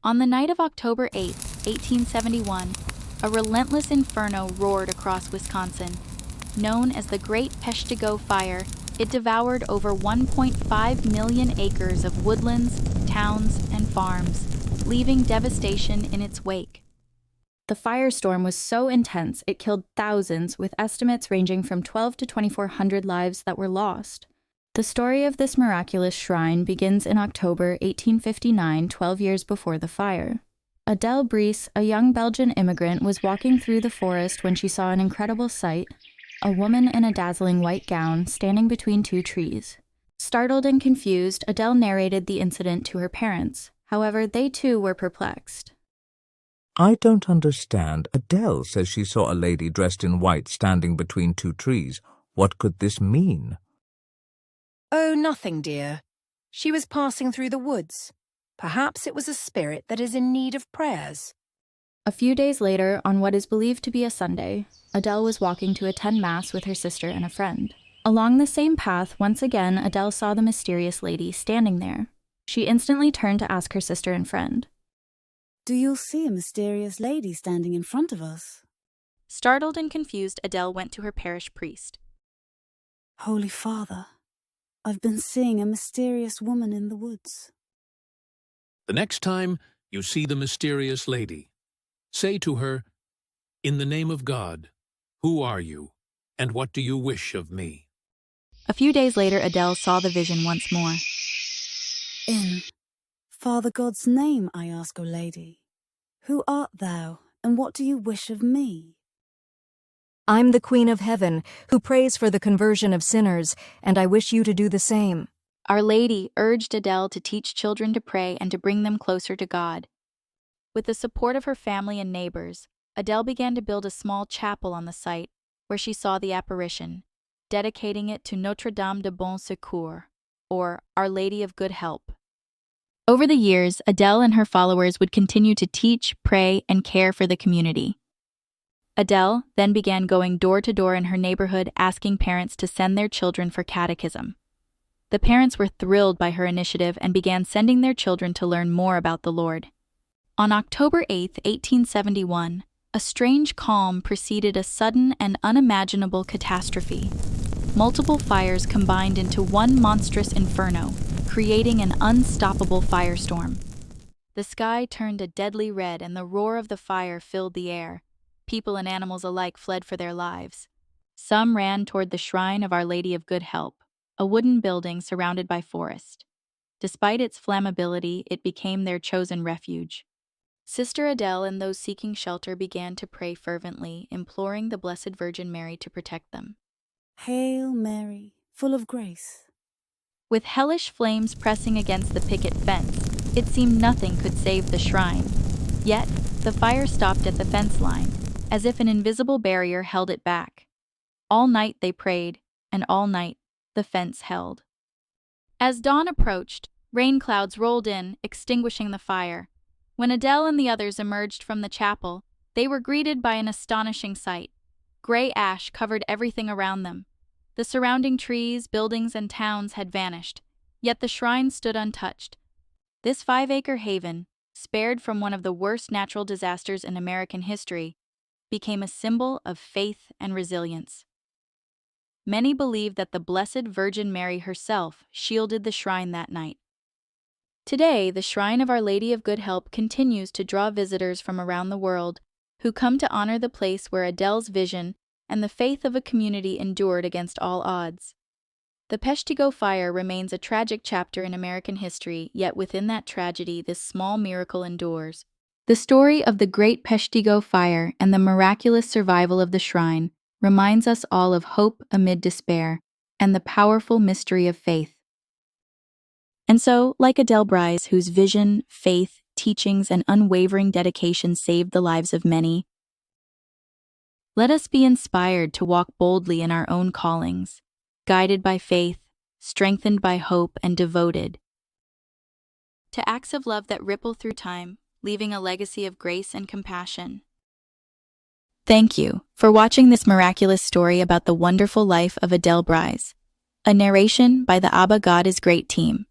On the night of October 8, 1871, a relentless inferno roared across Wisconsin. Known as the Great Peshtigo Fire, it devoured over 1.5 million acres of woodlands, towns, and farms, leaving devastation in its wake. The firestorm was so intense it killed thousands, with estimates ranging from 12 to 2,400 lives that were lost. The story of this miraculous shrine begins in October 1859, 12 years before the fire. Adele Brise, a young Belgian immigrant, was walking through the forest when she saw an incredible sight: a woman in a dazzling white gown standing between two trees. Startled and confused, Adele narrated the incident to her parents. However, they too were perplexed. "I don't understand. Adele says she saw a lady dressed in white standing between two trees. What could this mean?" "Oh, nothing, dear. She was passing through the woods. Perhaps it was a spirit that is in need of prayers." A few days later, on what is believed to be a Sunday, Adele was walking to attend Mass with her sister and a friend. Along the same path, once again, Adele saw the mysterious lady standing there. She instantly turned to ask her sister and friend, "Do you see a mysterious lady standing in front of us?" Startled and confused, Adele went to her parish priest. "Holy Father, I've been seeing a mysterious woman in the woods." The next time you see the mysterious lady, say to her, "In the name of God, who are you, and what do you wish of me?" A few days later, Adele saw the vision once more. "In Father God's name, I ask, O lady, who art thou, and what do you wish of me?" "I'm the Queen of Heaven, who prays for the conversion of sinners, and I wish you to do the same." Our Lady urged Adele to teach children to pray and to bring them closer to God. With the support of her family and neighbors, Adele began to build a small chapel on the site where she saw the apparition, dedicating it to Notre Dame de Bon Secours, or Our Lady of Good Help. Over the years, Adele and her followers would continue to teach, pray, and care for the community. Adele then began going door to door in her neighborhood asking parents to send their children for catechism. The parents were thrilled by her initiative and began sending their children to learn more about the Lord. On October 8, 1871, a strange calm preceded a sudden and unimaginable catastrophe. Multiple fires combined into one monstrous inferno, creating an unstoppable firestorm. The sky turned a deadly red and the roar of the fire filled the air. People and animals alike fled for their lives. Some ran toward the shrine of Our Lady of Good Help, a wooden building surrounded by forest. Despite its flammability, it became their chosen refuge. Sister Adele and those seeking shelter began to pray fervently, imploring the Blessed Virgin Mary to protect them. "Hail Mary, full of grace." With hellish flames pressing against the picket fence, it seemed nothing could save the shrine. Yet, the fire stopped at the fence line, as if an invisible barrier held it back. All night they prayed, and all night the fence held. As dawn approached, rain clouds rolled in, extinguishing the fire. When Adele and the others emerged from the chapel, they were greeted by an astonishing sight. Gray ash covered everything around them. The surrounding trees, buildings, and towns had vanished, yet the shrine stood untouched. This 5-acre haven, spared from one of the worst natural disasters in American history, became a symbol of faith and resilience. Many believe that the Blessed Virgin Mary herself shielded the shrine that night. Today, the Shrine of Our Lady of Good Help continues to draw visitors from around the world who come to honor the place where Adele's vision and the faith of a community endured against all odds. The Peshtigo Fire remains a tragic chapter in American history, yet within that tragedy, this small miracle endures. The story of the Great Peshtigo Fire and the miraculous survival of the shrine reminds us all of hope amid despair and the powerful mystery of faith. And so, like Adele Brise, whose vision, faith, teachings, and unwavering dedication saved the lives of many, let us be inspired to walk boldly in our own callings, guided by faith, strengthened by hope, and devoted to acts of love that ripple through time, leaving a legacy of grace and compassion. Thank you for watching this miraculous story about the wonderful life of Adele Brise, a narration by the Abba God is Great team.